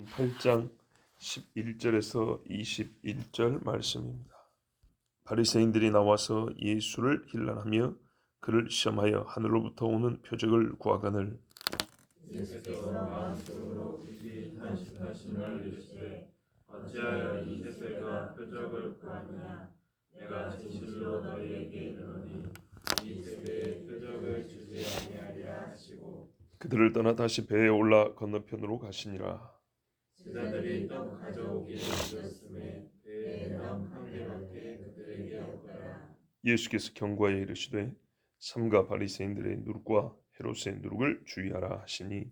8장 11절에서 21절 말씀입니다. 바리새인들이 나와서 예수를 힐난하며 그를 시험하여 하늘로부터 오는 표적을 구하거늘 예수께서 마음속으로 굳이 탄식하시며 이르시되 어찌하여 이 세대가 표적을 구하느냐. 내가 진실로 너희에게 이르노니 이 세대에 표적을 주지 아니하리라 하시고 그들을 떠나 다시 배에 올라 건너편으로 가시니라. 제자들이 떡 가져오기를 잊었음에 배에 떡 한 개밖에 그들에게 없더라. 예수께서 경고하여 이르시되 삼가 바리새인들의 누룩과 헤롯의 누룩을 주의하라 하시니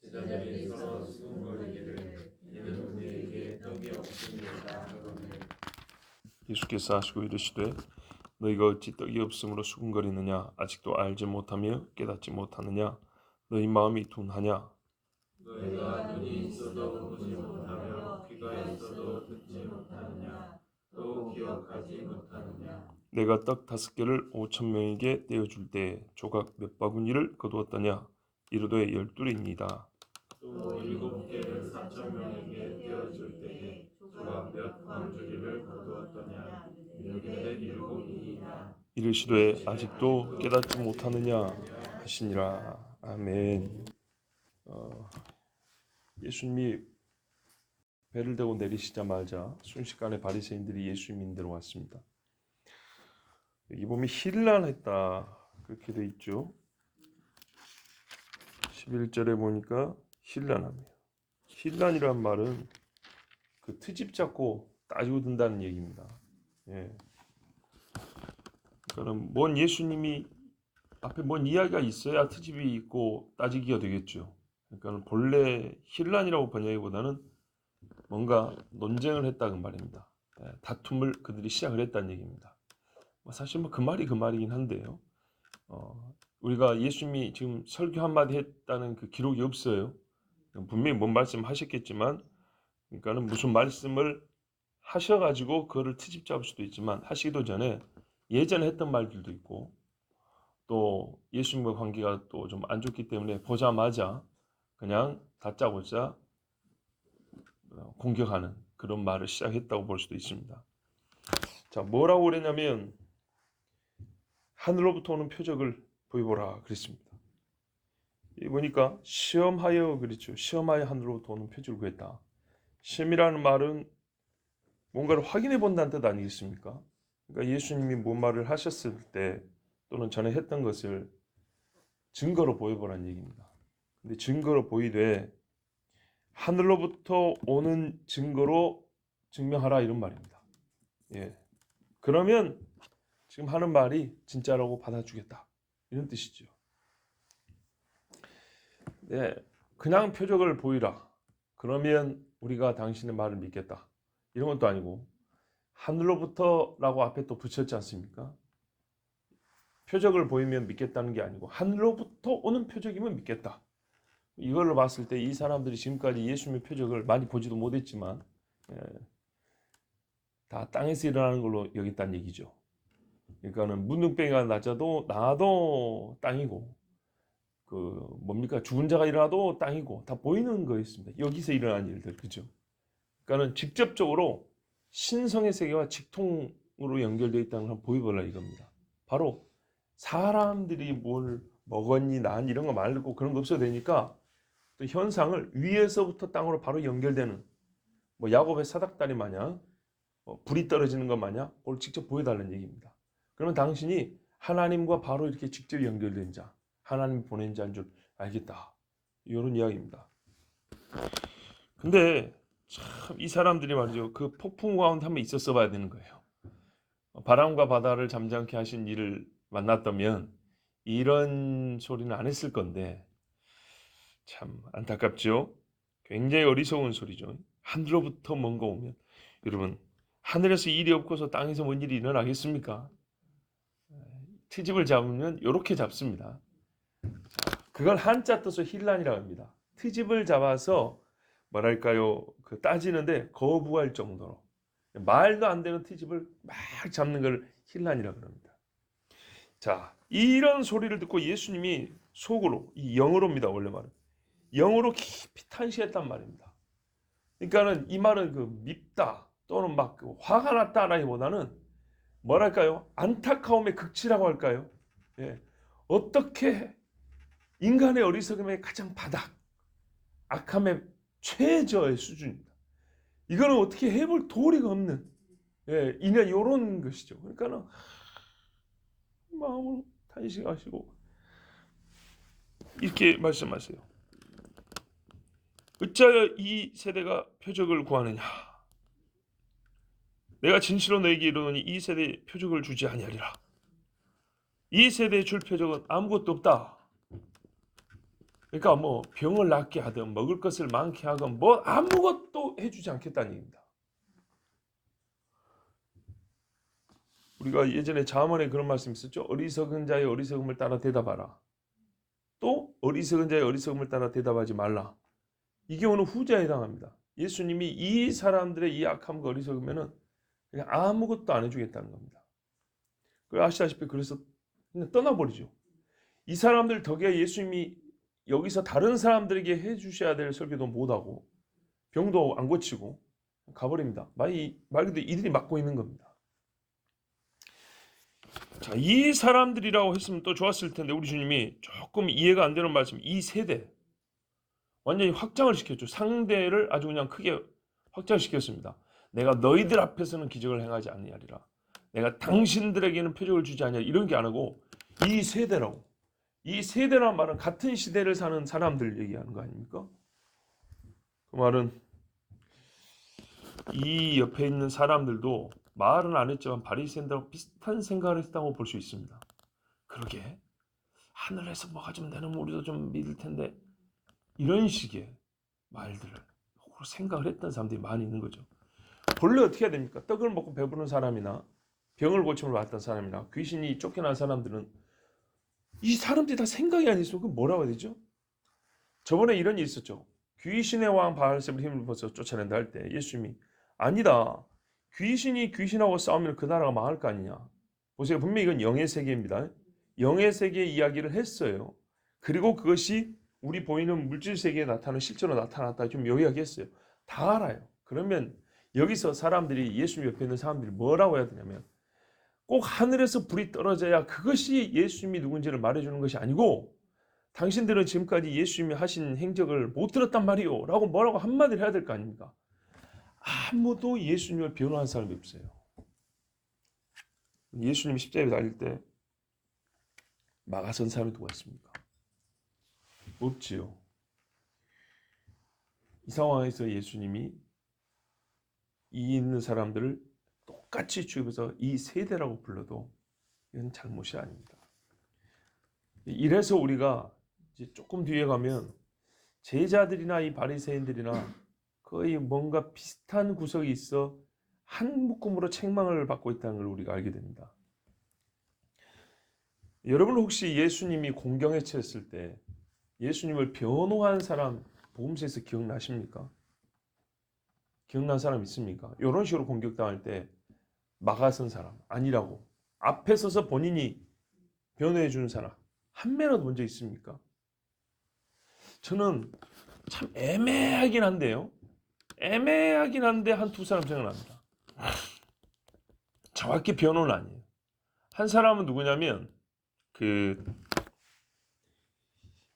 제자들이 서로 수군거리기를 이는 우리에게 떡이 없습니다 하거늘 예수께서 하시고 이르시되 너희가 어찌 떡이 없음으로 수군거리느냐. 아직도 알지 못하며 깨닫지 못하느냐. 너희 마음이 둔하냐. 너희가 눈이 있어도 보지 못하며 귀가 있어도 듣지 못하느냐. 또 기억하지 못하느냐. 내가 떡 5개를 5,000명에게 떼어줄 때 조각 몇 바구니를 거두었더냐. 이르되 12입니다. 또 7개를 4,000명에게 떼어줄 때에 조각 몇 광주리를 거두었더냐. 이르되 7이니라. 이르시되 아직도 깨닫지 못하느냐 하시니라. 아멘. 예수님이 배를 대고 내리시자마자 순식간에 바리새인들이 예수 믿는 왔습니다. 여기 보면 힐난했다 그렇게 돼 있죠. 11절에 보니까 힐난하며, 힐난이란 말은 그 트집 잡고 따지고 든다는 얘기입니다. 예. 그러니까는 뭔 예수님이 앞에 뭔 이야기가 있어야 트집이 있고 따지기가 되겠죠. 그러니까 본래 힐난이라고 번역하기보다는 뭔가 논쟁을 했다는 말입니다. 다툼을 그들이 시작을 했다는 얘기입니다. 사실 그 말이 그 말이긴 한데요. 우리가 예수님이 지금 설교 한마디 했다는 그 기록이 없어요. 분명히 뭔 말씀 하셨겠지만, 그러니까는 무슨 말씀을 하셔가지고 그거를 트집 잡을 수도 있지만 하시기도 전에 예전에 했던 말들도 있고 또 예수님과 관계가 또 좀 안 좋기 때문에 보자마자 그냥 다짜고짜 공격하는 그런 말을 시작했다고 볼 수도 있습니다. 자, 뭐라고 그랬냐면 하늘로부터 오는 표적을 보여보라 그랬습니다. 이 보니까 시험하여 그랬죠. 시험하여 하늘로부터 오는 표적을 구했다. 시험이라는 말은 뭔가를 확인해 본다는 뜻 아니겠습니까? 그러니까 예수님이 뭔 말을 하셨을 때 또는 전에 했던 것을 증거로 보여보라는 얘기입니다. 근데 증거로 보이되 하늘로부터 오는 증거로 증명하라 이런 말입니다. 예. 그러면 지금 하는 말이 진짜라고 받아주겠다 이런 뜻이죠. 네, 그냥 표적을 보이라. 그러면 우리가 당신의 말을 믿겠다. 이런 것도 아니고 하늘로부터라고 앞에 또 붙였지 않습니까? 표적을 보이면 믿겠다는 게 아니고 하늘로부터 오는 표적이면 믿겠다. 이걸로 봤을 때 이 사람들이 지금까지 예수님의 표적을 많이 보지도 못했지만 다 땅에서 일어나는 걸로 여겼다는 얘기죠. 그러니까는 문둥병이가 나도 땅이고 죽은 자가 일어나도 땅이고 다 보이는 거였습니다. 여기서 일어난 일들, 그죠? 그러니까는 직접적으로 신성의 세계와 직통으로 연결되어 있다는 걸 보여보라 이겁니다. 바로 사람들이 뭘 먹었니 난 이런 거 말고 그런 거 없어도 되니까 또 현상을 위에서부터 땅으로 바로 연결되는 야곱의 사닥다리 마냥 불이 떨어지는 것 마냥 그걸 직접 보여달라는 얘기입니다. 그러면 당신이 하나님과 바로 이렇게 직접 연결된 자, 하나님이 보낸 자인 줄 알겠다. 이런 이야기입니다. 근데 참 이 사람들이 말이죠. 그 폭풍 가운데 한번 있었어 봐야 되는 거예요. 바람과 바다를 잠잠케 하신 이를 만났다면 이런 소리는 안 했을 건데 참 안타깝죠. 굉장히 어리석은 소리죠. 하늘로부터 뭔가 오면 여러분 하늘에서 일이 없고서 땅에서 뭔 일이 일어나겠습니까? 트집을 잡으면 이렇게 잡습니다. 그걸 한자 뜻으로 힐란이라고 합니다. 트집을 잡아서 뭐랄까요? 따지는데 거부할 정도로 말도 안 되는 트집을 막 잡는 걸 힐란이라고 합니다. 자, 이런 소리를 듣고 예수님이 속으로 이 영어로입니다. 원래 말은 영어로 깊이 탄식했단 말입니다. 그러니까는 이 말은 그 밉다 또는 막 화가 났다라기보다는 뭐랄까요? 안타까움의 극치라고 할까요? 예. 어떻게 인간의 어리석음의 가장 바닥, 악함의 최저의 수준입니다. 이거는 어떻게 해볼 도리가 없는, 예, 이런 이런 것이죠. 그러니까는 마음을 탄식하시고 이렇게 말씀하세요. 어찌하여 이 세대가 표적을 구하느냐? 내가 진실로 너에게 이르노니 이 세대에 표적을 주지 아니하리라. 이 세대에 줄 표적은 아무것도 없다. 그러니까 뭐 병을 낫게 하든 먹을 것을 많게 하건 뭐 아무것도 해주지 않겠다는 얘기입니다. 우리가 예전에 잠언에 그런 말씀 있었죠. 어리석은 자의 어리석음을 따라 대답하라. 또 어리석은 자의 어리석음을 따라 대답하지 말라. 이게 오늘 후자에 해당합니다. 예수님이 이 사람들의 이 악함과 어리석으면은 그냥 아무것도 안 해주겠다는 겁니다. 아시다시피 그래서 그냥 떠나버리죠. 이 사람들 덕에 예수님이 여기서 다른 사람들에게 해주셔야 될 설교도 못하고 병도 안 고치고 가버립니다. 말 그대로 이들이 맡고 있는 겁니다. 자, 이 사람들이라고 했으면 또 좋았을 텐데 우리 주님이 조금 이해가 안 되는 말씀, 이 세대 완전히 확장을 시켰죠. 상대를 아주 그냥 크게 확장시켰습니다. 내가 너희들 앞에서는 기적을 행하지 아니하리라. 내가 당신들에게는 표적을 주지 아니하리라. 이런 게 안 하고 이 세대라고. 이 세대란 말은 같은 시대를 사는 사람들 얘기하는 거 아닙니까? 그 말은 이 옆에 있는 사람들도 말은 안 했지만 바리새인들하고 비슷한 생각을 했다고 볼 수 있습니다. 그러게 하늘에서 뭐가 좀 되면 우리도 좀 믿을 텐데 이런 식의 말들을 생각을 했던 사람들이 많이 있는 거죠. 본래 어떻게 해야 됩니까? 떡을 먹고 배부른 사람이나 병을 고침을 받았던 사람이나 귀신이 쫓겨난 사람들은 이 사람들이 다 생각이 안 있으면 그건 뭐라고 해야 되죠? 저번에 이런 일이 있었죠. 귀신의 왕 바알세불 힘을 벗어 쫓아낸다 할 때 예수님이 아니다. 귀신이 귀신하고 싸우면 그 나라가 망할 거 아니냐. 보세요. 분명히 이건 영의 세계입니다. 영의 세계 이야기를 했어요. 그리고 그것이 우리 보이는 물질 세계에 나타나는 실제로 나타났다 좀 이야기했어요. 다 알아요. 그러면 여기서 사람들이 예수님 옆에 있는 사람들이 뭐라고 해야 되냐면 꼭 하늘에서 불이 떨어져야 그것이 예수님이 누군지를 말해주는 것이 아니고 당신들은 지금까지 예수님이 하신 행적을 못 들었단 말이요 라고 뭐라고 한마디를 해야 될 거 아닙니까? 아무도 예수님을 변호한 사람이 없어요. 예수님이 십자가에 달릴 때 막아선 사람이 누가 있습니까? 없지요. 이 상황에서 예수님이 이 있는 사람들을 똑같이 취급해서 이 세대라고 불러도 이건 잘못이 아닙니다. 이래서 우리가 이제 조금 뒤에 가면 제자들이나 이 바리새인들이나 거의 뭔가 비슷한 구석이 있어 한 묶음으로 책망을 받고 있다는 걸 우리가 알게 됩니다. 여러분 혹시 예수님이 공경에 처했을 때 예수님을 변호한 사람 복음서에서 기억나십니까? 기억난 사람 있습니까? 이런 식으로 공격당할 때 막아선 사람 아니라고 앞에 서서 본인이 변호해 주는 사람 한 명이라도 본 적 있습니까? 저는 참 애매하긴 한데요. 애매하긴 한데 한 두 사람 생각납니다. 정확히 변호는 아니에요. 한 사람은 누구냐면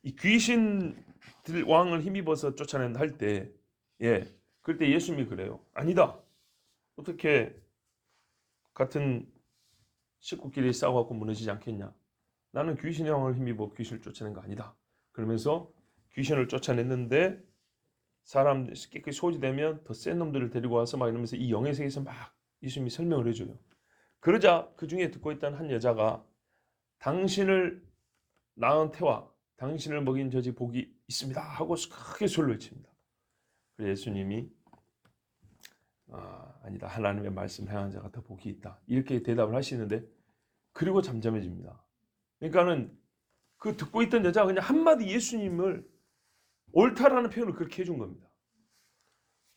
이 귀신들 왕을 힘입어서 쫓아낸다 할 때, 그럴 때 예수님이 그래요. 아니다. 어떻게 같은 식구끼리 싸워갖고 무너지지 않겠냐? 나는 귀신의 왕을 힘입어 귀신을 쫓아낸 거 아니다. 그러면서 귀신을 쫓아냈는데 사람 깨끗이 소지되면 더 센 놈들을 데리고 와서 막 이러면서 이 영의 세계에서 막 예수님이 설명을 해줘요. 그러자 그 중에 듣고 있던 한 여자가 당신을 낳은 태와 당신을 먹인 저지 복이 있습니다 하고 크게 소리를 외칩니다. 그래서 예수님이 아니다. 하나님의 말씀 행한 자가 더 복이 있다. 이렇게 대답을 하시는데 그리고 잠잠해집니다. 그러니까는 그 듣고 있던 여자가 그냥 한마디 예수님을 옳다라는 표현을 그렇게 해준 겁니다.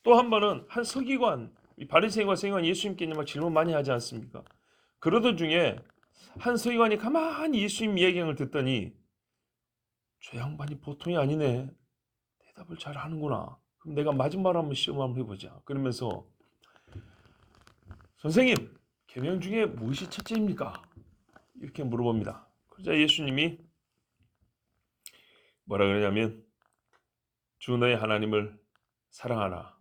또 한 번은 한 서기관, 바리새인과 서기관 예수님께 막 질문 많이 하지 않습니까? 그러던 중에 한 서기관이 가만히 예수님 이야기를 듣더니 저 양반이 보통이 아니네. 대답을 잘 하는구나. 그럼 내가 맞은 말 한번 시험 한번 해보자. 그러면서 선생님, 계명 중에 무엇이 첫째입니까? 이렇게 물어봅니다. 그러자 예수님이 뭐라 그러냐면 주 너의 하나님을 사랑하라.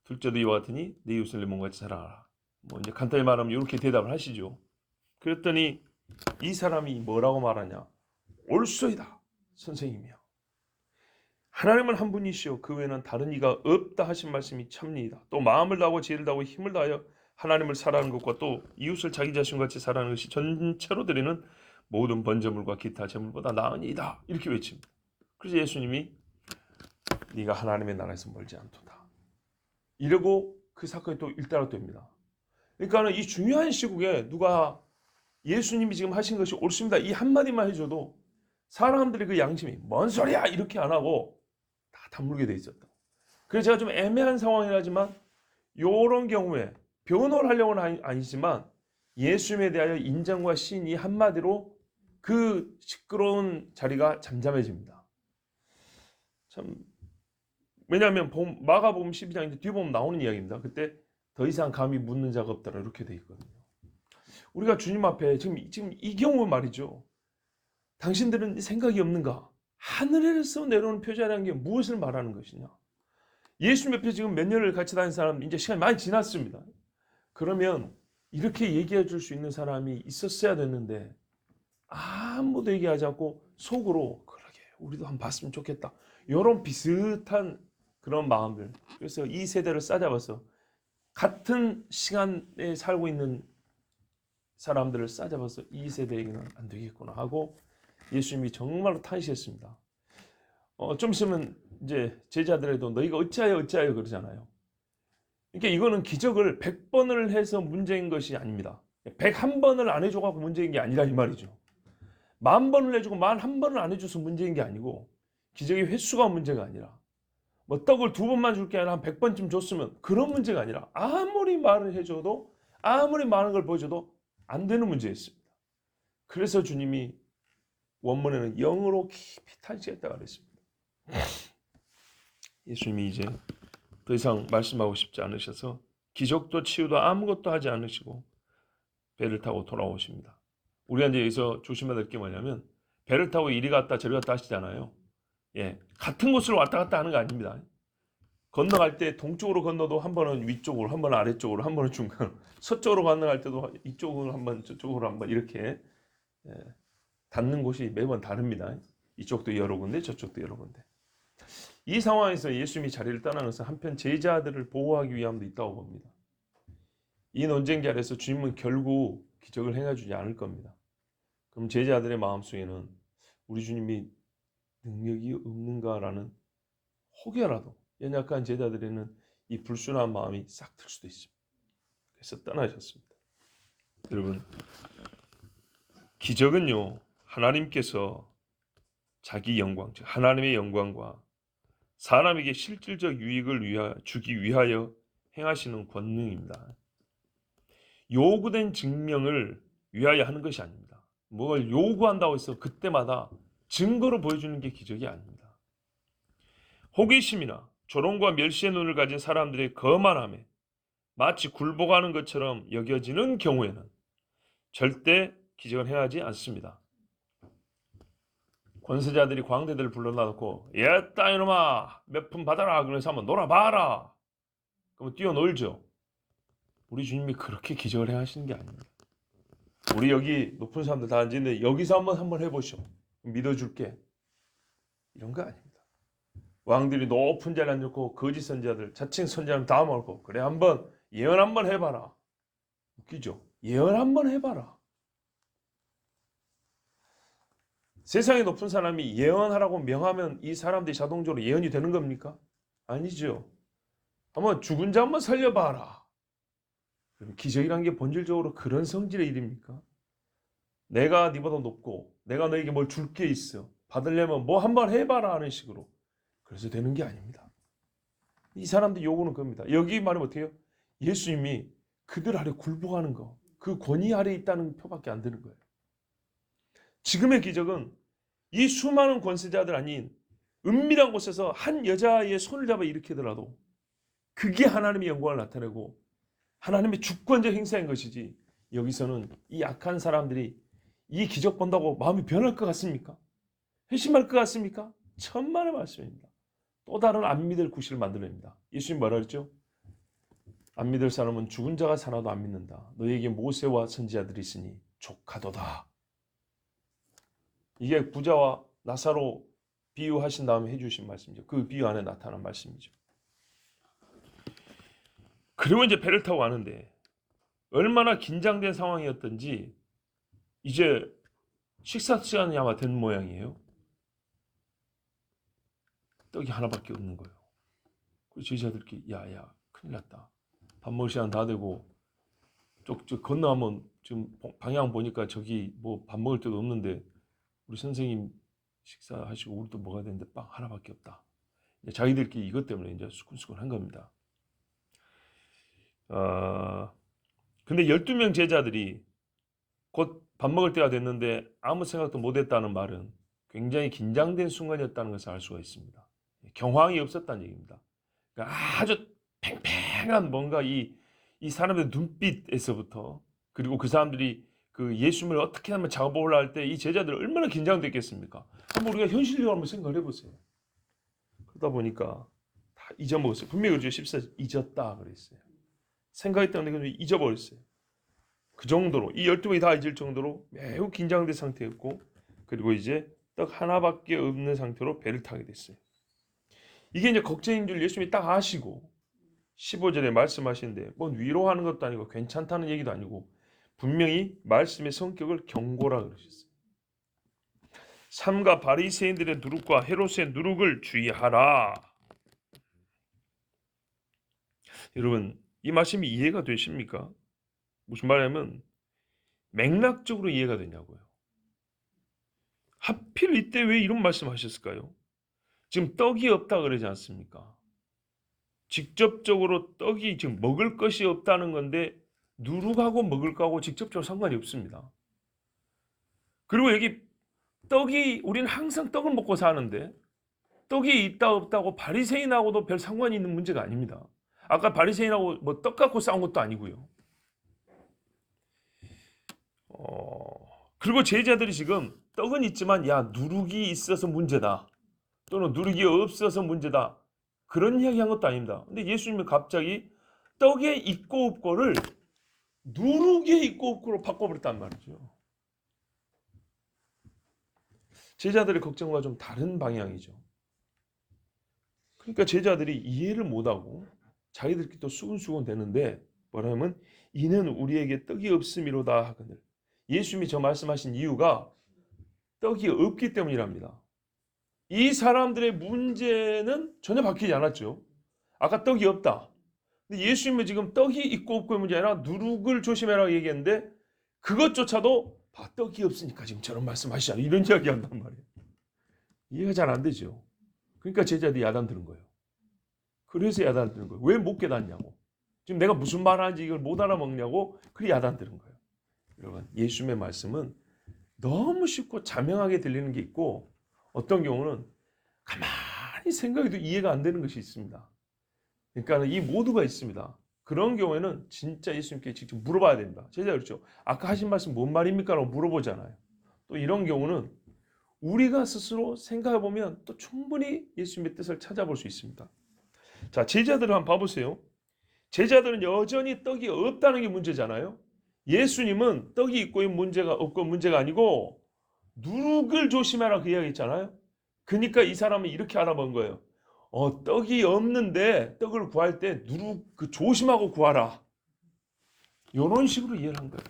둘째도 이와 같으니 네 이웃을 내 몸같이 사랑하라. 뭐 이제 간단히 말하면 이렇게 대답을 하시죠. 그랬더니 이 사람이 뭐라고 말하냐? 옳소이다, 선생님이요. 하나님은 한 분이시요 그 외에는 다른 이가 없다 하신 말씀이 참니이다. 또 마음을 다하고 지혜를 다하고 힘을 다하여 하나님을 사랑하는 것과 또 이웃을 자기 자신같이 사랑하는 것이 전체로 드리는 모든 번제물과 기타 제물보다 나으니이다. 이렇게 외칩니다. 그래서 예수님이 네가 하나님의 나라에서 멀지 않도다. 이러고 그 사건이 또 일단락 됩니다. 그러니까 이 중요한 시국에 누가 예수님이 지금 하신 것이 옳습니다. 이 한마디만 해줘도 사람들이 그 양심이 뭔 소리야 이렇게 안 하고 다 다물게 돼 있었다. 그래서 제가 좀 애매한 상황이긴 하지만 이런 경우에 변호를 하려고는 아니지만 예수님에 대하여 인정과 시인 이 한마디로 그 시끄러운 자리가 잠잠해집니다. 참, 왜냐하면 마가복음 12장인데 뒤에 보면 나오는 이야기입니다. 그때 더 이상 감히 묻는 자가 없다라 이렇게 돼 있거든요. 우리가 주님 앞에 지금 이 경우 말이죠. 당신들은 생각이 없는가? 하늘에서 내려오는 표자라는 게 무엇을 말하는 것이냐? 예수님 옆에 지금 몇 년을 같이 다닌 사람 이제 시간이 많이 지났습니다. 그러면 이렇게 얘기해 줄 수 있는 사람이 있었어야 됐는데 아무도 얘기하지 않고 속으로 그러게 우리도 한번 봤으면 좋겠다. 이런 비슷한 그런 마음들. 그래서 이 세대를 싸잡아서 같은 시간에 살고 있는 사람들을 싸잡아서 이 세대에게는 안 되겠구나 하고 예수님이 정말로 탄식했습니다. 좀 있으면 이제 제자들에도 너희가 어찌하여 그러잖아요. 그러니까 이거는 기적을 100번을 해서 문제인 것이 아닙니다. 101번을 안 해줘갖고 문제인 게 아니라 이 말이죠. 10,000번을 해주고 11번을 안 해줘서 문제인 게 아니고 기적의 횟수가 문제가 아니라 뭐 떡을 2번만 줄 게 아니라 한 100번쯤 줬으면 그런 문제가 아니라 아무리 말을 해줘도 아무리 많은 걸 보여줘도 안 되는 문제였습니다. 그래서 주님이 원문에는 영으로 깊이 탄식했다고 그랬습니다. 예수님이 이제 더 이상 말씀하고 싶지 않으셔서 기적도 치유도 아무것도 하지 않으시고 배를 타고 돌아오십니다. 우리가 이제 여기서 조심해야 될 게 뭐냐면 배를 타고 이리 갔다 저리 갔다 하시잖아요. 예, 같은 곳으로 왔다 갔다 하는 거 아닙니다. 건너갈 때 동쪽으로 건너도 한 번은 위쪽으로, 한 번은 아래쪽으로, 한 번은 중간으로, 서쪽으로 건너갈 때도 이쪽으로 한 번, 저쪽으로 한 번 이렇게 닿는 곳이 매번 다릅니다. 이쪽도 여러 군데, 저쪽도 여러 군데. 이 상황에서 예수님이 자리를 떠나는 것은 한편 제자들을 보호하기 위함도 있다고 봅니다. 이 논쟁 자리에서 주님은 결국 기적을 행해주지 않을 겁니다. 그럼 제자들의 마음속에는 우리 주님이 능력이 없는가라는 혹여라도 연약한 제자들에는 이 불순한 마음이 싹 들 수도 있습니다. 그래서 떠나셨습니다. 여러분, 기적은요 하나님께서 자기 영광, 즉 하나님의 영광과 사람에게 실질적 유익을 주기 위하여 행하시는 권능입니다. 요구된 증명을 위하여 하는 것이 아닙니다. 뭘 요구한다고 해서 그때마다 증거로 보여주는 게 기적이 아닙니다. 호기심이나 조롱과 멸시의 눈을 가진 사람들의 거만함에 마치 굴복하는 것처럼 여겨지는 경우에는 절대 기적을 행하지 않습니다. 권세자들이 광대들을 불러놔놓고 얘따 이놈아 몇 푼 받아라 그래서 한번 놀아봐라. 그러면 뛰어놀죠. 우리 주님이 그렇게 기적을 행하시는 게 아닙니다. 우리 여기 높은 사람들 다 앉아있는데 여기서 한번 해보시오. 믿어줄게. 이런 거 아닙니다. 왕들이 높은 자리에 앉았고 거짓 선지자들 자칭 선지자는 다 모았고 그래 한번 예언 한번 해봐라. 웃기죠? 예언 한번 해봐라. 세상에 높은 사람이 예언하라고 명하면 이 사람들이 자동적으로 예언이 되는 겁니까? 아니죠. 한번 죽은 자 한번 살려봐라. 기적이란 게 본질적으로 그런 성질의 일입니까? 내가 네보다 높고 내가 너에게 뭘 줄 게 있어. 받으려면 뭐 한번 해봐라 하는 식으로. 그래서 되는 게 아닙니다. 이 사람들 요구는 겁니다. 여기 말하면 어떻게 해요? 예수님이 그들 아래 굴복하는 거. 그 권위 아래 있다는 표밖에 안 되는 거예요. 지금의 기적은 이 수많은 권세자들 아닌 은밀한 곳에서 한 여자의 손을 잡아 일으키더라도 그게 하나님의 영광을 나타내고 하나님의 주권적 행사인 것이지, 여기서는 이 악한 사람들이 이 기적 본다고 마음이 변할 것 같습니까? 회심할 것 같습니까? 천만의 말씀입니다. 또 다른 안 믿을 구실을 만들어냅니다. 예수님 뭐라 그랬죠? 안 믿을 사람은 죽은 자가 살아도 안 믿는다. 너에게 모세와 선지자들이 있으니 족하도다. 이게 부자와 나사로 비유하신 다음에 해주신 말씀이죠. 그 비유 안에 나타난 말씀이죠. 그리고 이제 배를 타고 가는데 얼마나 긴장된 상황이었던지 이제 식사 시간이 아마 된 모양이에요. 떡이 하나밖에 없는 거예요. 그 제자들끼리 야야 큰일 났다. 밥 먹을 시간 다 되고 쭉 건너가면 지금 방향 보니까 저기 뭐 밥 먹을 데도 없는데 우리 선생님 식사하시고 우리도 먹어야 되는데 빵 하나밖에 없다. 자기들끼리 이것 때문에 이제 수근수근한 겁니다. 근데 12명 제자들이 곧 밥 먹을 때가 됐는데 아무 생각도 못했다는 말은 굉장히 긴장된 순간이었다는 것을 알 수가 있습니다. 경황이 없었다는 얘기입니다. 그러니까 아주 팽팽한 뭔가 이 사람의 눈빛에서부터, 그리고 그 사람들이 그 예수님을 어떻게 하면 잡아보려 할 때 이 제자들 얼마나 긴장됐겠습니까? 한번 우리가 현실적으로 한번 생각을 해보세요. 그러다 보니까 다 잊어먹었어요. 분명히 그렇죠. 14절 잊었다 그랬어요. 생각했던 데 잊어버렸어요. 그 정도로, 이 12명이 다 잊을 정도로 매우 긴장된 상태였고, 그리고 이제 떡 하나밖에 없는 상태로 배를 타게 됐어요. 이게 이제 걱정인 줄 예수님이 딱 아시고 15절에 말씀하시는데, 뭔 위로하는 것도 아니고 괜찮다는 얘기도 아니고 분명히 말씀의 성격을 경고라 그러셨어요. 삼가 바리새인들의 누룩과 헤롯의 누룩을 주의하라. 여러분, 이 말씀이 이해가 되십니까? 무슨 말이냐면 맥락적으로 이해가 되냐고요. 하필 이때 왜 이런 말씀하셨을까요? 지금 떡이 없다 그러지 않습니까? 직접적으로 떡이 지금 먹을 것이 없다는 건데 누룩하고 먹을 거하고 직접적으로 상관이 없습니다. 그리고 여기 떡이, 우리는 항상 떡을 먹고 사는데 떡이 있다 없다고 바리새인하고도 별 상관이 있는 문제가 아닙니다. 아까 바리새인하고 뭐 떡 갖고 싸운 것도 아니고요. 그리고 제자들이 지금 떡은 있지만 야 누룩이 있어서 문제다, 또는 누룩이 없어서 문제다, 그런 이야기 한 것도 아닙니다. 근데 예수님은 갑자기 떡에 있고 없고를 누룩에 있고 없고로 바꿔버렸단 말이죠. 제자들의 걱정과 좀 다른 방향이죠. 그러니까 제자들이 이해를 못하고 자기들끼리 또 수근수근 되는데, 뭐라면 이는 우리에게 떡이 없음이로다 하거늘. 예수님이 저 말씀하신 이유가 떡이 없기 때문이랍니다. 이 사람들의 문제는 전혀 바뀌지 않았죠. 아까 떡이 없다. 근데 예수님은 지금 떡이 있고 없고의 문제 아니라 누룩을 조심해라 얘기했는데, 그것조차도 떡이 없으니까 지금 저런 말씀하시잖아요. 이런 이야기 한단 말이에요. 이해가 잘 안 되죠. 그러니까 제자들이 야단 드는 거예요. 그래서 야단 드는 거예요. 왜 못 깨닫냐고. 지금 내가 무슨 말 하는지 이걸 못 알아먹냐고. 그래 야단 드는 거예요. 여러분, 예수님의 말씀은 너무 쉽고 자명하게 들리는 게 있고, 어떤 경우는 가만히 생각해도 이해가 안 되는 것이 있습니다. 그러니까 이 모두가 있습니다. 그런 경우에는 진짜 예수님께 직접 물어봐야 됩니다. 제자 그렇죠. 아까 하신 말씀 뭔 말입니까? 라고 물어보잖아요. 또 이런 경우는 우리가 스스로 생각해보면 또 충분히 예수님의 뜻을 찾아볼 수 있습니다. 자, 제자들을 한번 봐보세요. 제자들은 여전히 떡이 없다는 게 문제잖아요. 예수님은 떡이 있고 문제가 없고 문제가 아니고 누룩을 조심해라 그 이야기 있잖아요. 그러니까 이 사람은 이렇게 알아본 거예요. 떡이 없는데 떡을 구할 때 누룩 조심하고 구하라. 이런 식으로 이해를 한 거예요.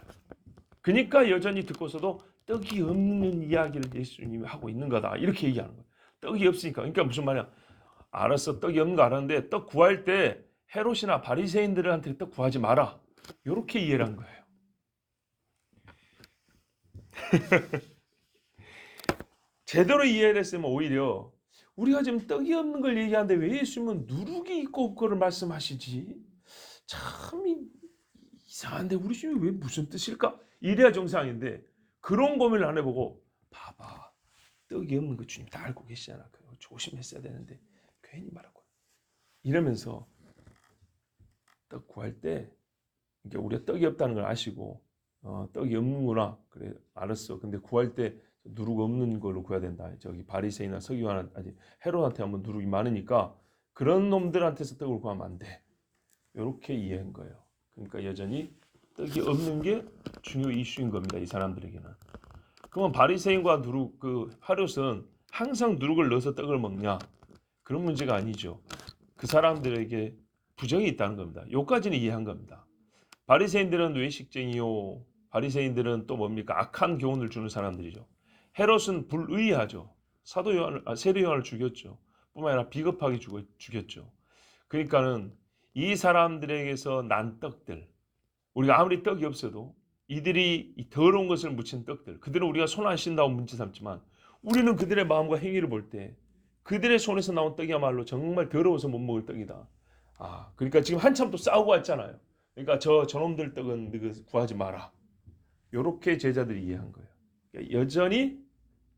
그러니까 여전히 듣고서도 떡이 없는 이야기를 예수님이 하고 있는 거다. 이렇게 얘기하는 거예요. 떡이 없으니까. 그러니까 무슨 말이야. 알았어. 떡이 없는 거 알았는데 떡 구할 때 헤롯이나 바리새인들한테 떡 구하지 마라. 이렇게 이해를 한 거예요. 제대로 이해를 했으면 오히려 우리가 지금 떡이 없는 걸 얘기하는데 왜 예수님은 누룩이 있고 없고를 말씀하시지? 참 이상한데 우리 주님이 왜 무슨 뜻일까? 이래야 정상인데 그런 고민을 안 해보고 봐봐. 떡이 없는 거 주님 다 알고 계시잖아. 조심했어야 되는데 괜히 말하고 이러면서 떡 구할 때 이게 우리가 떡이 없다는 걸 아시고 떡이 없는구나 그래 알았어. 근데 구할 때 누룩 없는 걸로 구해야 된다. 저기 바리새인이나 서기관 아니 헤롯한테 한번 누룩이 많으니까 그런 놈들한테서 떡을 구하면 안 돼. 이렇게 이해한 거예요. 그러니까 여전히 떡이 없는 게 중요 이슈인 겁니다. 이 사람들에게는. 그러면 바리새인과 누룩 그 헤롯은 항상 누룩을 넣어서 떡을 먹냐? 그런 문제가 아니죠. 그 사람들에게 부정이 있다는 겁니다. 요까지는 이해한 겁니다. 바리새인들은 외식쟁이요. 바리새인들은 또 뭡니까? 악한 교훈을 주는 사람들이죠. 헤롯은 불의하죠. 세례 요한을 죽였죠. 뿐만 아니라 비겁하게 죽였죠. 그러니까는 이 사람들에게서 난 떡들, 우리가 아무리 떡이 없어도 이들이 이 더러운 것을 묻힌 떡들, 그들은 우리가 손 안 씻는다고 문제 삼지만 우리는 그들의 마음과 행위를 볼 때 그들의 손에서 나온 떡이야말로 정말 더러워서 못 먹을 떡이다. 그러니까 지금 한참 또 싸우고 왔잖아요. 그러니까 저놈들 떡은 너희 구하지 마라. 이렇게 제자들이 이해한 거예요. 그러니까 여전히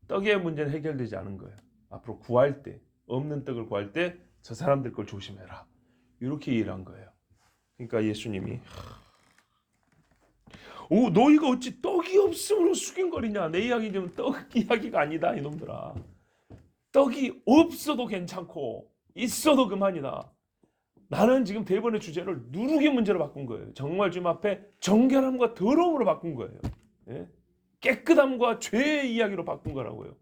떡의 문제는 해결되지 않은 거예요. 앞으로 구할 때, 없는 떡을 구할 때 저 사람들 걸 조심해라. 이렇게 이해를 한 거예요. 그러니까 예수님이 너희가 어찌 떡이 없음으로 수긴거리냐. 내 이야기 좀 떡 이야기가 아니다 이놈들아. 떡이 없어도 괜찮고 있어도 그만이다. 나는 지금 대본의 주제를 누룩의 문제로 바꾼 거예요. 정말 주님 앞에 정결함과 더러움으로 바꾼 거예요. 예? 깨끗함과 죄의 이야기로 바꾼 거라고요.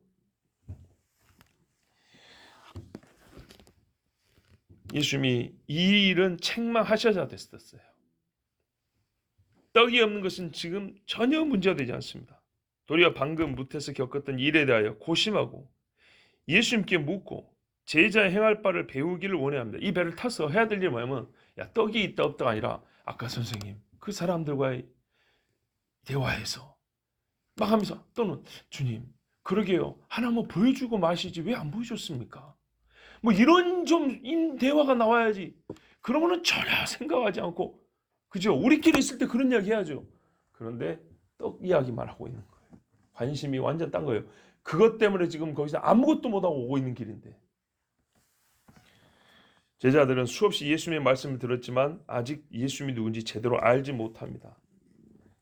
예수님이 이 일은 책망하셔야 됐었어요. 떡이 없는 것은 지금 전혀 문제가 되지 않습니다. 도리어 방금 무태서 겪었던 일에 대하여 고심하고 예수님께 묻고 제자의 행할 바를 배우기를 원해야 합니다. 이 배를 타서 해야 될 일이 뭐냐면 떡이 있다 없다가 아니라 아까 선생님 그 사람들과의 대화에서 막 하면서 또는 주님 그러게요. 하나 뭐 보여주고 마시지 왜 안 보여줬습니까? 뭐 이런 좀 대화가 나와야지. 그러면은 전혀 생각하지 않고 그죠? 우리끼리 있을 때 그런 이야기 해야죠. 그런데 떡 이야기만 하고 있는 거예요. 관심이 완전 딴 거예요. 그것 때문에 지금 거기서 아무것도 못하고 오고 있는 길인데 제자들은 수없이 예수님의 말씀을 들었지만 아직 예수님이 누군지 제대로 알지 못합니다.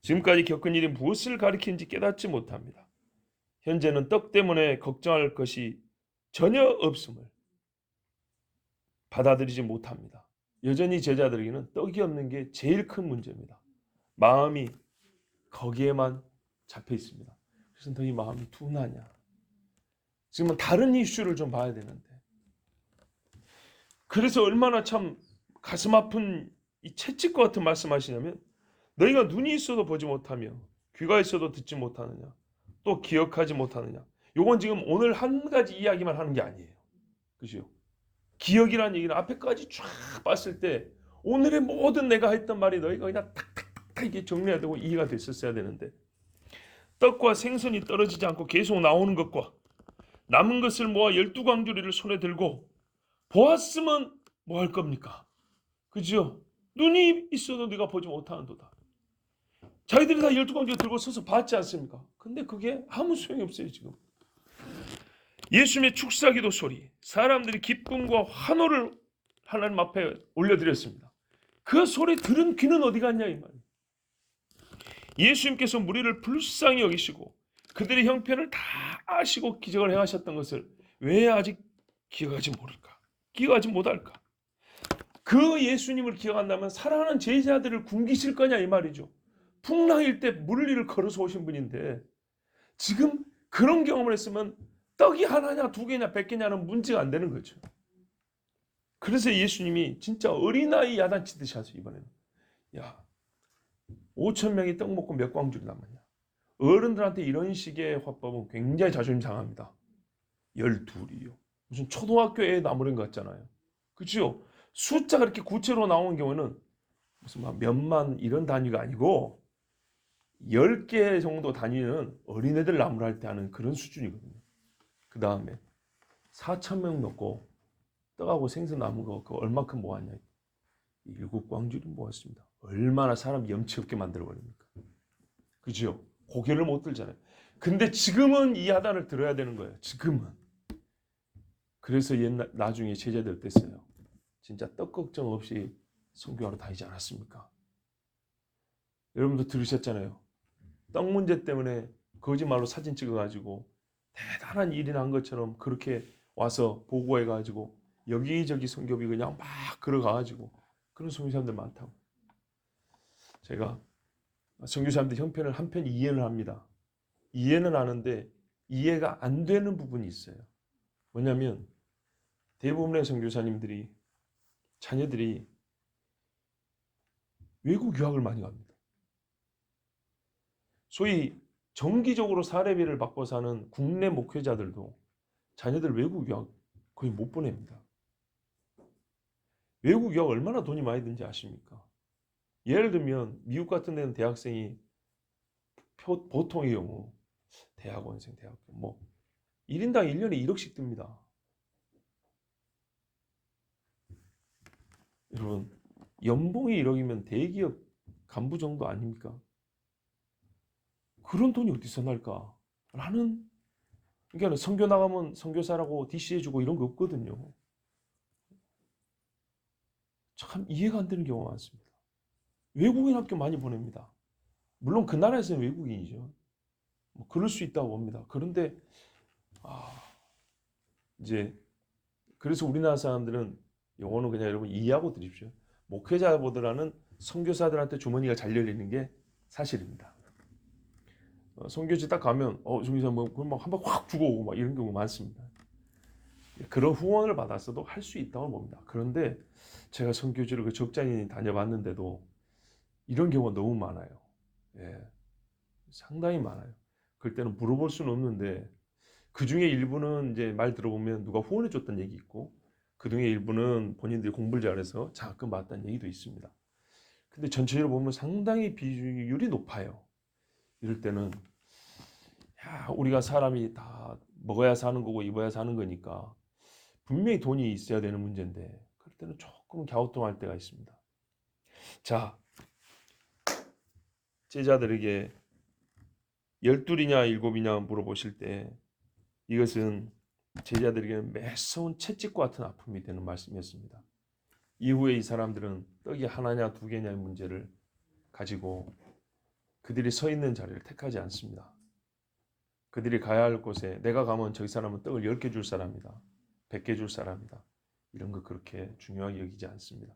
지금까지 겪은 일이 무엇을 가리키는지 깨닫지 못합니다. 현재는 떡 때문에 걱정할 것이 전혀 없음을 받아들이지 못합니다. 여전히 제자들에게는 떡이 없는 게 제일 큰 문제입니다. 마음이 거기에만 잡혀 있습니다. 그래서 너희 마음이 둔하냐. 지금은 다른 이슈를 좀 봐야 되는데 그래서 얼마나 참 가슴 아픈 이 채찍과 같은 말씀하시냐면 너희가 눈이 있어도 보지 못하며 귀가 있어도 듣지 못하느냐 또 기억하지 못하느냐. 요건 지금 오늘 한 가지 이야기만 하는 게 아니에요. 그죠? 기억이라는 얘기는 앞에까지 쫙 봤을 때 오늘의 모든 내가 했던 말이 너희가 그냥 탁탁탁 이게 정리가 되고 이해가 됐었어야 되는데 떡과 생선이 떨어지지 않고 계속 나오는 것과 남은 것을 모아 12광주리를 손에 들고 보았으면 뭐 할 겁니까? 그죠? 눈이 있어도 네가 보지 못하는도다. 자기들이 다 12광주리 들고 서서 봤지 않습니까? 근데 그게 아무 소용이 없어요 지금. 예수님의 축사기도 소리, 사람들이 기쁨과 환호를 하나님 앞에 올려드렸습니다. 그 소리 들은 귀는 어디 갔냐 이 말이에요. 예수님께서 무리를 불쌍히 여기시고 그들의 형편을 다 아시고 기적을 행하셨던 것을 왜 아직 기억하지 모를까? 기억하지 못할까? 그 예수님을 기억한다면 사랑하는 제자들을 굶기실 거냐 이 말이죠. 풍랑일 때 물리를 걸어서 오신 분인데 지금 그런 경험을 했으면 떡이 하나냐 두 개냐 100개냐는 문제가 안 되는 거죠. 그래서 예수님이 진짜 어린아이 야단치듯이 하세요. 이번에는 5,000명이 떡 먹고 몇 광주리 남았냐. 어른들한테 이런 식의 화법은 굉장히 자존심 상합니다. 12이요. 무슨 초등학교 애 나무른 것 같잖아요. 그렇죠? 숫자가 이렇게 구체로 나오는 경우는 무슨 몇만 이런 단위가 아니고 10개 정도 단위는 어린애들 나무랄 때 하는 그런 수준이거든요. 그 다음에 4,000명 넣고 떡하고 생선 남은 거 그거 얼마큼 모았냐. 7광주리 모았습니다. 얼마나 사람 염치 없게 만들어버립니까? 그죠? 고개를 못 들잖아요. 근데 지금은 이 야단을 들어야 되는 거예요. 지금은. 그래서 나중에 제자들 어땠어요? 진짜 떡 걱정 없이 선교하러 다니지 않았습니까? 여러분도 들으셨잖아요. 떡 문제 때문에 거짓말로 사진 찍어가지고 대단한 일이 난 것처럼 그렇게 와서 보고해가지고 여기저기 선교비 그냥 막 걸어가가지고 그런 선교사님들 많다고. 제가 선교사님들 형편을 한편 이해를 합니다. 이해는 하는데 이해가 안 되는 부분이 있어요. 뭐냐면 대부분의 선교사님들이 자녀들이 외국 유학을 많이 갑니다. 소위 정기적으로 사례비를 받고 사는 국내 목회자들도 자녀들 외국 유학 거의 못 보냅니다. 외국 유학 얼마나 돈이 많이 드는지 아십니까? 예를 들면 미국 같은 데는 대학생이 보통의 경우 대학원생, 대학교 뭐 1인당 1년에 1억씩 듭니다. 여러분 연봉이 1억이면 대기업 간부 정도 아닙니까? 그런 돈이 어디서 날까? 라는 그러니까 선교 나가면 선교사라고 DC해주고 이런 거 없거든요. 참 이해가 안 되는 경우가 많습니다. 외국인 학교 많이 보냅니다. 물론 그 나라에서는 외국인이죠. 뭐 그럴 수 있다고 봅니다. 그런데 이제 그래서 우리나라 사람들은 영어는 그냥 여러분 이해하고 드십시오. 목회자보다는 선교사들한테 주머니가 잘 열리는 게 사실입니다. 선교지 딱 가면 선교사 뭐 그럼 막 한 번 확 주고 오고 막 이런 경우 많습니다. 그런 후원을 받았어도 할 수 있다고 봅니다. 그런데 제가 선교지를 그 적잖이 다녀봤는데도 이런 경우가 너무 많아요. 예, 상당히 많아요. 그럴 때는 물어볼 수는 없는데 그 중에 일부는 이제 말 들어보면 누가 후원해 줬던 얘기 있고 그 중에 일부는 본인들이 공부를 잘해서 장학금 받았다는 얘기도 있습니다. 근데 전체적으로 보면 상당히 비율이 높아요. 이럴 때는 우리가 사람이 다 먹어야 사는 거고 입어야 사는 거니까 분명히 돈이 있어야 되는 문제인데 그럴 때는 조금 갸우뚱할 때가 있습니다. 자, 제자들에게 12이냐 7이냐 물어보실 때 이것은 제자들에게는 매서운 채찍과 같은 아픔이 되는 말씀이었습니다. 이후에 이 사람들은 떡이 하나냐 2개냐의 문제를 가지고 그들이 서 있는 자리를 택하지 않습니다. 그들이 가야 할 곳에 내가 가면 저기 사람은 떡을 10개 줄 사람이다. 100개 줄 사람이다. 이런 거 그렇게 중요하게 여기지 않습니다.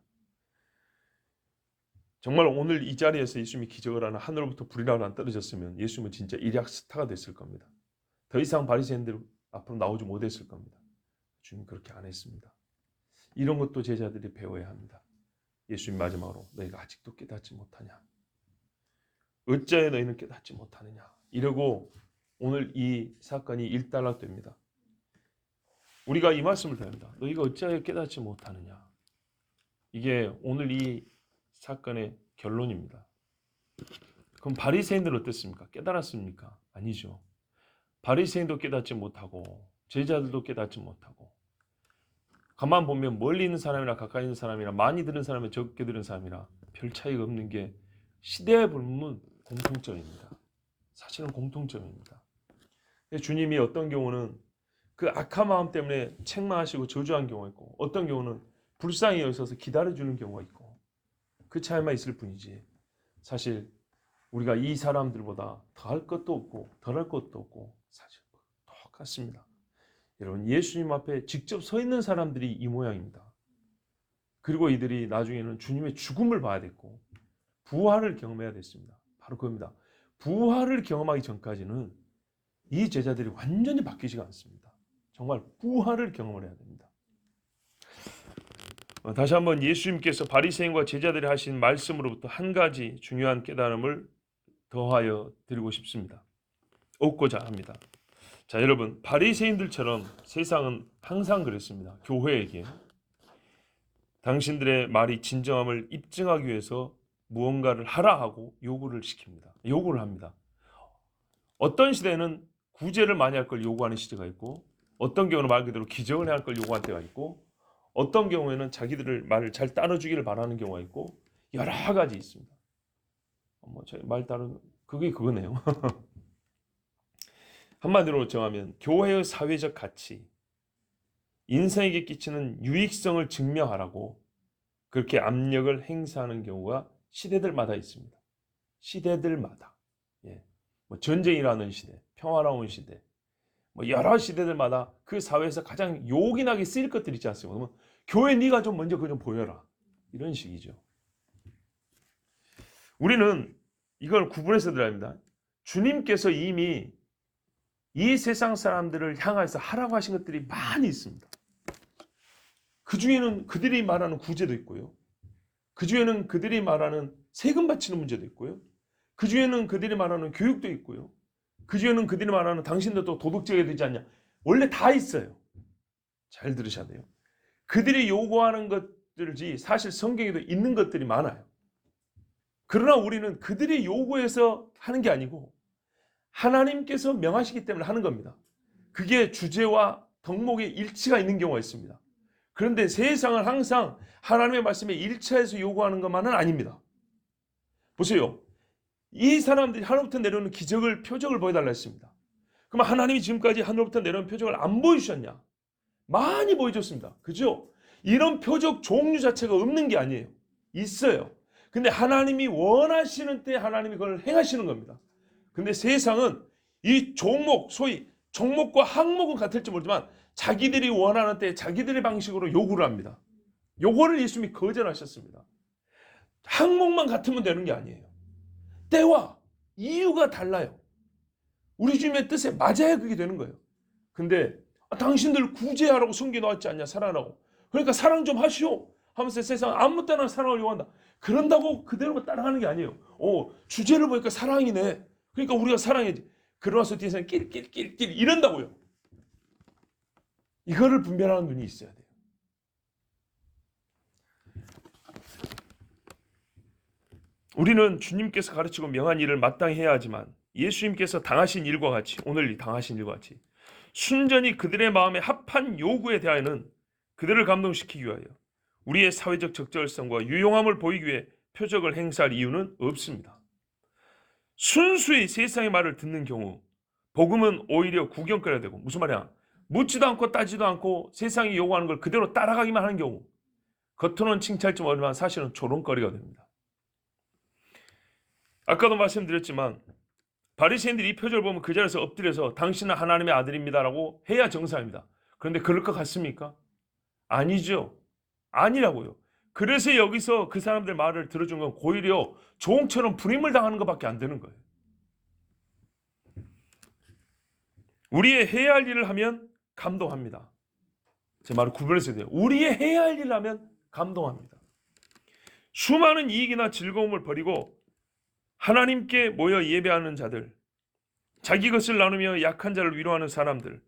정말 오늘 이 자리에서 예수님이 기적을 하나 하늘로부터 불이라도 안 떨어졌으면 예수님은 진짜 일약 스타가 됐을 겁니다. 더 이상 바리새인들 앞으로 나오지 못했을 겁니다. 주님 그렇게 안 했습니다. 이런 것도 제자들이 배워야 합니다. 예수님 마지막으로 너희가 아직도 깨닫지 못하냐? 어찌하여 너희는 깨닫지 못하느냐? 이러고 오늘 이 사건이 일단락됩니다. 우리가 이 말씀을 드려야 합니다. 너희가 어찌하여 깨닫지 못하느냐? 이게 오늘 이 사건의 결론입니다. 그럼 바리새인들은 어땠습니까? 깨달았습니까? 아니죠. 바리새인도 깨닫지 못하고 제자들도 깨닫지 못하고 가만 보면 멀리 있는 사람이나 가까이 있는 사람이나 많이 들은 사람이나 적게 들은 사람이나 별 차이가 없는 게 시대에 불문 공통점입니다. 사실은 공통점입니다. 주님이 어떤 경우는 그 악한 마음 때문에 책망하시고 저주한 경우가 있고 어떤 경우는 불쌍히 여기서 기다려주는 경우가 있고 그 차이만 있을 뿐이지 사실 우리가 이 사람들보다 더할 것도 없고 덜할 것도 없고 사실 똑같습니다. 여러분 예수님 앞에 직접 서 있는 사람들이 이 모양입니다. 그리고 이들이 나중에는 주님의 죽음을 봐야 됐고 부활을 경험해야 됐습니다. 바로 그겁니다. 부활을 경험하기 전까지는 이 제자들이 완전히 바뀌지가 않습니다. 정말 부활을 경험을 해야 됩니다. 다시 한번 예수님께서 바리새인과 제자들이 하신 말씀으로부터 한 가지 중요한 깨달음을 더하여 드리고 싶습니다. 얻고자 합니다. 자, 여러분 바리새인들처럼 세상은 항상 그랬습니다. 교회에게 당신들의 말이 진정함을 입증하기 위해서 무언가를 하라 하고 요구를 시킵니다. 요구를 합니다. 어떤 시대는 구제를 많이 할 걸 요구하는 시대가 있고 어떤 경우는 말 그대로 기적을 해야 할 걸 요구할 때가 있고 어떤 경우에는 자기들을 말을 잘 따라주기를 바라는 경우가 있고 여러 가지 있습니다. 말 따르는 그게 그거네요. 한마디로 정하면 교회의 사회적 가치 인생에게 끼치는 유익성을 증명하라고 그렇게 압력을 행사하는 경우가 시대들마다 있습니다. 시대들마다. 예. 뭐 전쟁이라는 시대, 평화로운 시대, 뭐 여러 시대들마다 그 사회에서 가장 요긴하게 쓰일 것들이 있지 않습니까? 그러면 교회 네가 좀 먼저 그거 좀 보여라. 이런 식이죠. 우리는 이걸 구분해서 들어야 합니다. 주님께서 이미 이 세상 사람들을 향해서 하라고 하신 것들이 많이 있습니다. 그 중에는 그들이 말하는 구제도 있고요. 그 중에는 그들이 말하는 세금 바치는 문제도 있고요. 그 중에는 그들이 말하는 교육도 있고요. 그 중에는 그들이 말하는 당신들도 도덕적이어야 되지 않냐. 원래 다 있어요. 잘 들으셔야 돼요. 그들이 요구하는 것들이 사실 성경에도 있는 것들이 많아요. 그러나 우리는 그들이 요구해서 하는 게 아니고 하나님께서 명하시기 때문에 하는 겁니다. 그게 주제와 덕목의 일치가 있는 경우가 있습니다. 그런데 세상은 항상 하나님의 말씀에 일치해서 요구하는 것만은 아닙니다. 보세요. 이 사람들이 하늘부터 내려오는 기적을, 표적을 보여달라 했습니다. 그럼 하나님이 지금까지 하늘부터 내려오는 표적을 안 보여주셨냐? 많이 보여줬습니다. 그죠? 이런 표적 종류 자체가 없는 게 아니에요. 있어요. 근데 하나님이 원하시는 때 하나님이 그걸 행하시는 겁니다. 근데 세상은 이 종목, 소위 종목과 항목은 같을지 모르지만 자기들이 원하는 때 자기들의 방식으로 요구를 합니다. 요거를 예수님이 거절하셨습니다. 항목만 같으면 되는 게 아니에요. 때와 이유가 달라요. 우리 주님의 뜻에 맞아야 그게 되는 거예요. 근데 당신들 구제하라고 성경에 나왔지 않냐, 사랑하라고. 그러니까 사랑 좀 하시오 하면서 세상 아무 때나 사랑을 요한다. 그런다고 그대로 따라가는 게 아니에요. 주제를 보니까 사랑이네. 그러니까 우리가 사랑해야지. 그러면서 뒤에서 낄 이런다고요. 이거를 분별하는 눈이 있어야 돼요. 우리는 주님께서 가르치고 명한 일을 마땅히 해야 하지만 예수님께서 당하신 일과 같이, 오늘 당하신 일과 같이 순전히 그들의 마음에 합한 요구에 대하여는 그들을 감동시키기 위하여 우리의 사회적 적절성과 유용함을 보이기 위해 표적을 행사할 이유는 없습니다. 순수히 세상의 말을 듣는 경우 복음은 오히려 구경거리가 되고, 무슨 말이야? 묻지도 않고 따지도 않고 세상이 요구하는 걸 그대로 따라가기만 하는 경우, 겉으로는 칭찬할지 모르지만 사실은 조롱거리가 됩니다. 아까도 말씀드렸지만 바리새인들이 이 표적을 보면 그 자리에서 엎드려서 당신은 하나님의 아들입니다라고 해야 정상입니다. 그런데 그럴 것 같습니까? 아니죠. 아니라고요. 그래서 여기서 그 사람들 말을 들어준 건 오히려 종처럼 불임을 당하는 것밖에 안 되는 거예요. 우리의 해야 할 일을 하면 감동합니다. 제 말을 구분해서 해야 돼요. 우리의 해야 할 일을 하면 감동합니다. 수많은 이익이나 즐거움을 버리고 하나님께 모여 예배하는 자들, 자기 것을 나누며 약한 자를 위로하는 사람들,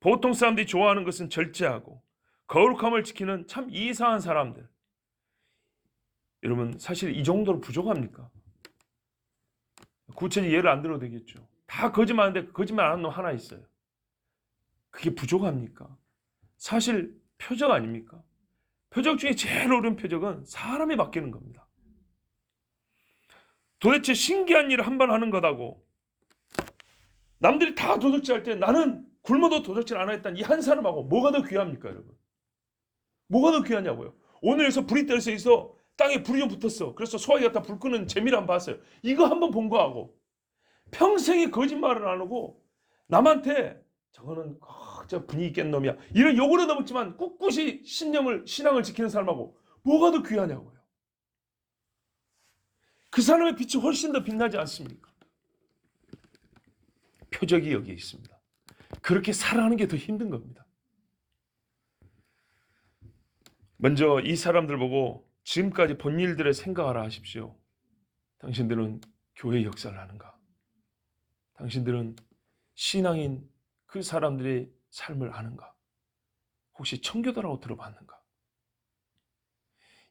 보통 사람들이 좋아하는 것은 절제하고 거룩함을 지키는 참 이상한 사람들. 여러분, 사실 이 정도로 부족합니까? 구체적인 예를 안 들어도 되겠죠. 다 거짓말하는데 거짓말 안 하는 놈 하나 있어요. 그게 부족합니까? 사실 표적 아닙니까? 표적 중에 제일 어려운 표적은 사람이 바뀌는 겁니다. 도대체 신기한 일을 한 번 하는 것하고 남들이 다 도둑질 할 때 나는 굶어도 도둑질 안 하겠다는 이 한 사람하고 뭐가 더 귀합니까, 여러분? 뭐가 더 귀하냐고요? 오늘에서 불이 떨어져 있어. 땅에 불이 좀 붙었어. 그래서 소화기 갖다 불 끄는 재미를 한번 봤어요. 이거 한번 본 거하고 평생에 거짓말을 안 하고 남한테 저거는 저 분위기 깬 놈이야, 이런 욕을 얻어먹지만 꿋꿋이 신앙을 지키는 사람하고 뭐가 더 귀하냐고요. 그 사람의 빛이 훨씬 더 빛나지 않습니까? 표적이 여기에 있습니다. 그렇게 살아가는 게 더 힘든 겁니다. 먼저 이 사람들 보고 지금까지 본 일들을 생각하라 하십시오. 당신들은 교회 역사를 하는가? 당신들은 신앙인 그 사람들의 삶을 아는가? 혹시 청교도라고 들어봤는가?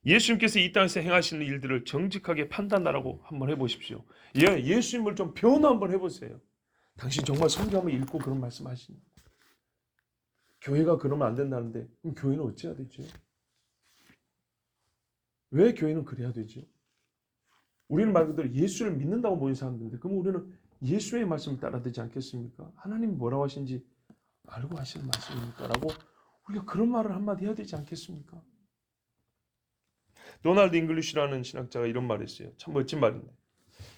예수님께서 이 땅에서 행하시는 일들을 정직하게 판단하라고 한번 해보십시오. 예수님을 좀 변호 한번 해보세요. 당신 정말 성경 한번 읽고 그런 말씀 하시냐? 교회가 그러면 안 된다는데 그럼 교회는 어찌해야 되죠? 왜 교회는 그래야 되죠? 우리는 말 그대로 예수를 믿는다고 모인 사람들인데 그럼 우리는 예수의 말씀을 따라야 되지 않겠습니까? 하나님이 뭐라고 하신지 알고 하시는 말씀입니까? 라고 우리가 그런 말을 한마디 해야 되지 않겠습니까? 도널드 잉글리시라는 신학자가 이런 말을 했어요. 참 멋진 말인데,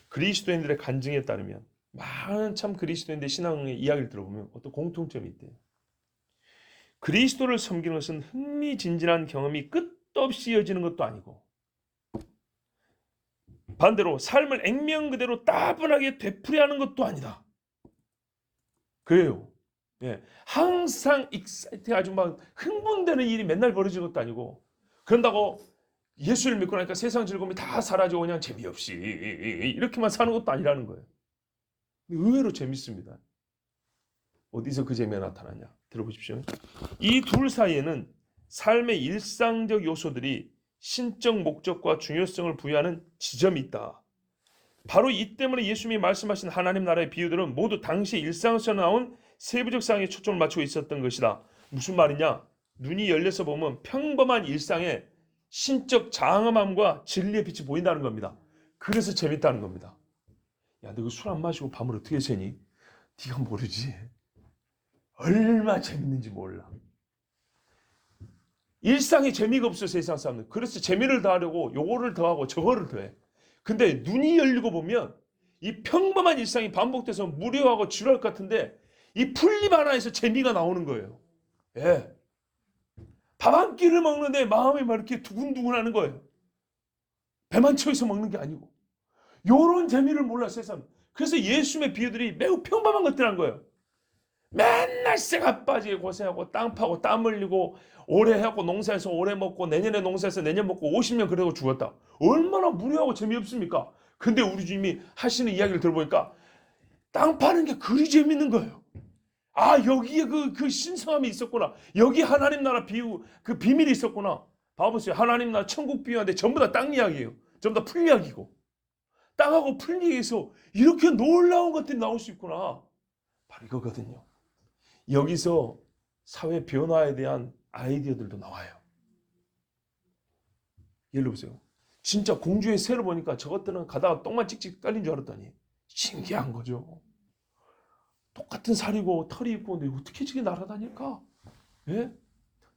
그리스도인들의 간증에 따르면 많은 참 그리스도인들의 신앙의 이야기를 들어보면 어떤 공통점이 있대요. 그리스도를 섬기는 것은 흥미진진한 경험이 끝도 없이 이어지는 것도 아니고, 반대로 삶을 액면 그대로 따분하게 되풀이하는 것도 아니다. 그래요. 예, 항상 익사이팅 아주 막 흥분되는 일이 맨날 벌어지는 것도 아니고, 그런다고 예수를 믿고 나니까 세상 즐거움이 다 사라지고 그냥 재미없이 이렇게만 사는 것도 아니라는 거예요. 의외로 재밌습니다. 어디서 그 재미가 나타나냐? 들어보십시오. 이 둘 사이에는 삶의 일상적 요소들이 신적 목적과 중요성을 부여하는 지점이 있다. 바로 이 때문에 예수님이 말씀하신 하나님 나라의 비유들은 모두 당시 일상에서 나온 세부적 사항에 초점을 맞추고 있었던 것이다. 무슨 말이냐? 눈이 열려서 보면 평범한 일상에 신적 장엄함과 진리의 빛이 보인다는 겁니다. 그래서 재밌다는 겁니다. 야, 너 술 안 마시고 밤을 어떻게 새니? 네가 모르지. 얼마나 재밌는지 몰라. 일상에 재미가 없어, 세상 사람들. 그래서 재미를 더하려고 요거를 더하고 저거를 더해. 근데 눈이 열리고 보면 이 평범한 일상이 반복돼서 무료하고 지루할 것 같은데 이 풀립 하나에서 재미가 나오는 거예요. 예. 밥 한 끼를 먹는데 마음이 막 이렇게 두근두근하는 거예요. 배만 채워서 먹는 게 아니고. 요런 재미를 몰라, 세상. 그래서 예수님의 비유들이 매우 평범한 것들이라는 거예요. 맨날 쇠가 빠지게 고생하고 땅 파고 땀 흘리고 오래 해갖고 농사해서 오래 먹고 내년에 농사해서 내년 먹고 50년 그래도 죽었다. 얼마나 무료하고 재미없습니까? 근데 우리 주님이 하시는 이야기를 들어보니까 땅 파는 게 그리 재밌는 거예요. 아, 여기에 그 신성함이 있었구나. 여기 하나님 나라 비유, 그 비밀이 있었구나. 봐보세요. 하나님 나라 천국 비유하는데 전부 다 땅 이야기예요. 전부 다 풀 이야기고. 땅하고 풀 이야기에서 이렇게 놀라운 것들이 나올 수 있구나. 바로 이거거든요. 여기서 사회 변화에 대한 아이디어들도 나와요. 예를 보세요. 진짜 공주의 새를 보니까 저것들은 가다가 똥만 찍찍 딸린 줄 알았더니 신기한 거죠. 똑같은 살이고 털이 있고 근데 어떻게 저게 날아다닐까? 예?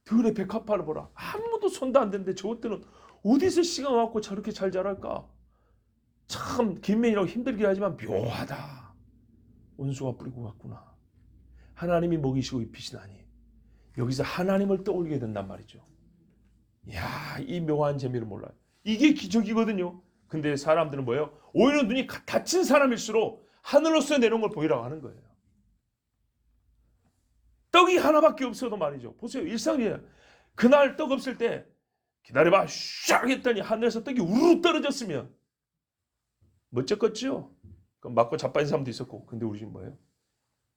들의 백합화를 보라. 아무도 손도 안 대는데 저것들은 어디서 씨가 와갖고 저렇게 잘 자랄까? 참 김맨이라고 힘들게 하지만 묘하다. 원수가 뿌리고 갔구나. 하나님이 먹이시고 입히시나니 여기서 하나님을 떠올리게 된단 말이죠. 이야, 이 묘한 재미를 몰라요. 이게 기적이거든요. 근데 사람들은 뭐예요? 오히려 눈이 닫힌 사람일수록 하늘로서 내려온 걸 보이라고 하는 거예요. 떡이 하나밖에 없어도 말이죠. 보세요. 일상이에요. 그날 떡 없을 때 기다려봐 샥 했더니 하늘에서 떡이 우르르 떨어졌으면 멋졌겠죠? 그럼 맞고 자빠진 사람도 있었고. 근데 우리 지금 뭐예요?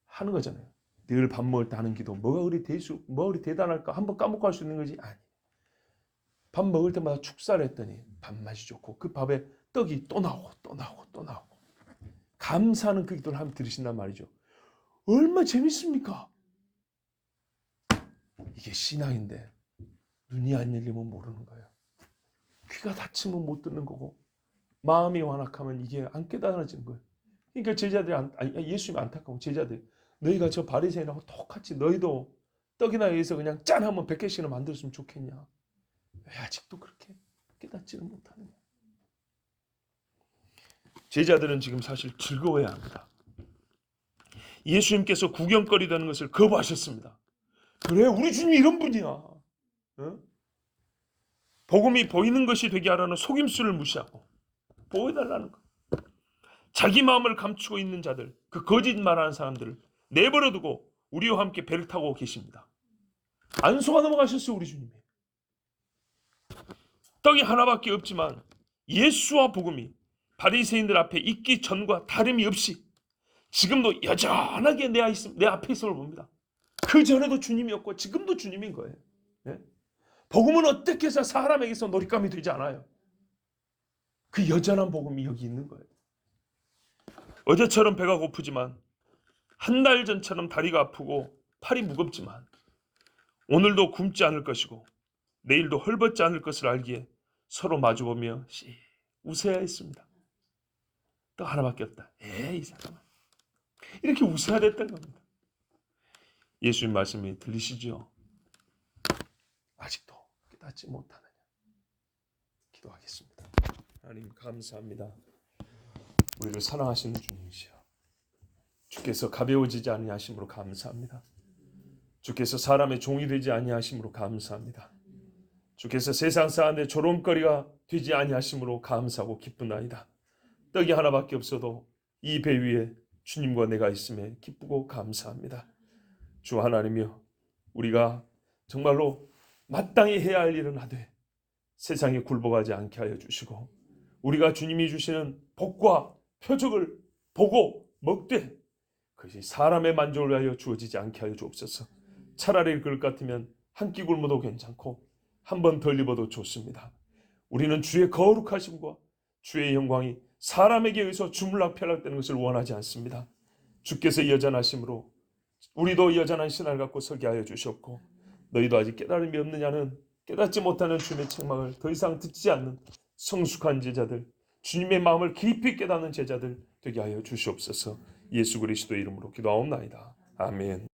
하는 거잖아요. 늘 밥 먹을 때 하는 기도. 뭐가 그리 대단할까? 한번 까먹고 할 수 있는 거지? 아니. 밥 먹을 때마다 축사를 했더니 밥맛이 좋고 그 밥에 떡이 또 나오고 또 나오고 또 나오고 감사하는 그 기도를 한번 들으신단 말이죠. 얼마나 재밌습니까? 이게 신앙인데 눈이 안 열리면 모르는 거예요. 귀가 닫히면 못 듣는 거고 마음이 완악하면 이게 안 깨달아지는 거예요. 그러니까 제자들이 예수님이 안타까운 제자들 너희가 저 바리새인하고 똑같이 너희도 떡이나 의해서 그냥 짠 하면 100개씩이나 만들었으면 좋겠냐. 왜 아직도 그렇게 깨닫지는 못하느냐. 제자들은 지금 사실 즐거워야 합니다. 예수님께서 구경거리 되는 것을 거부하셨습니다. 그래, 우리 주님이 이런 분이야. 어? 복음이 보이는 것이 되게 하라는 속임수를 무시하고 보여달라는 것. 자기 마음을 감추고 있는 자들, 그 거짓말하는 사람들을 내버려두고 우리와 함께 배를 타고 계십니다. 안 속아 넘어가셨어요, 우리 주님이. 떡이 하나밖에 없지만 예수와 복음이 바리새인들 앞에 있기 전과 다름이 없이 지금도 여전하게 내 앞에 있음을 봅니다. 그 전에도 주님이었고 지금도 주님인 거예요. 네? 복음은 어떻게 해서 사람에게서 놀잇감이 되지 않아요. 그 여전한 복음이 여기 있는 거예요. 어제처럼 배가 고프지만 한 달 전처럼 다리가 아프고 팔이 무겁지만 오늘도 굶지 않을 것이고 내일도 헐벗지 않을 것을 알기에 서로 마주보며 웃어야 했습니다. 떡 하나밖에 없다. 이 사람아. 이렇게 웃어야 됐던 겁니다. 예수님 말씀이 들리시죠? 아직도 깨닫지 못하느냐. 기도하겠습니다. 하나님 감사합니다. 우리를 사랑하시는 주님이시여, 주께서 가벼워지지 아니하심으로 감사합니다. 주께서 사람의 종이 되지 아니하심으로 감사합니다. 주께서 세상 사람의 조롱거리가 되지 아니하심으로 감사하고 기쁘나이다. 떡이 하나밖에 없어도 이 배 위에 주님과 내가 있음에 기쁘고 감사합니다. 주 하나님이여, 우리가 정말로 마땅히 해야 할 일은 하되 세상에 굴복하지 않게 하여 주시고, 우리가 주님이 주시는 복과 표적을 보고 먹되 그것이 사람의 만족을 위하여 주어지지 않게 하여 주옵소서. 차라리 그럴 것 같으면 한 끼 굶어도 괜찮고 한 번 덜 입어도 좋습니다. 우리는 주의 거룩하심과 주의 영광이 사람에게 의해서 주물락펴락되는 것을 원하지 않습니다. 주께서 여전하심으로 우리도 여전한 신앙을 갖고 서게 하여 주셨고, 너희도 아직 깨달음이 없느냐는 깨닫지 못하는 주님의 책망을 더 이상 듣지 않는 성숙한 제자들, 주님의 마음을 깊이 깨닫는 제자들 되게 하여 주시옵소서. 예수 그리스도의 이름으로 기도하옵나이다. 아멘.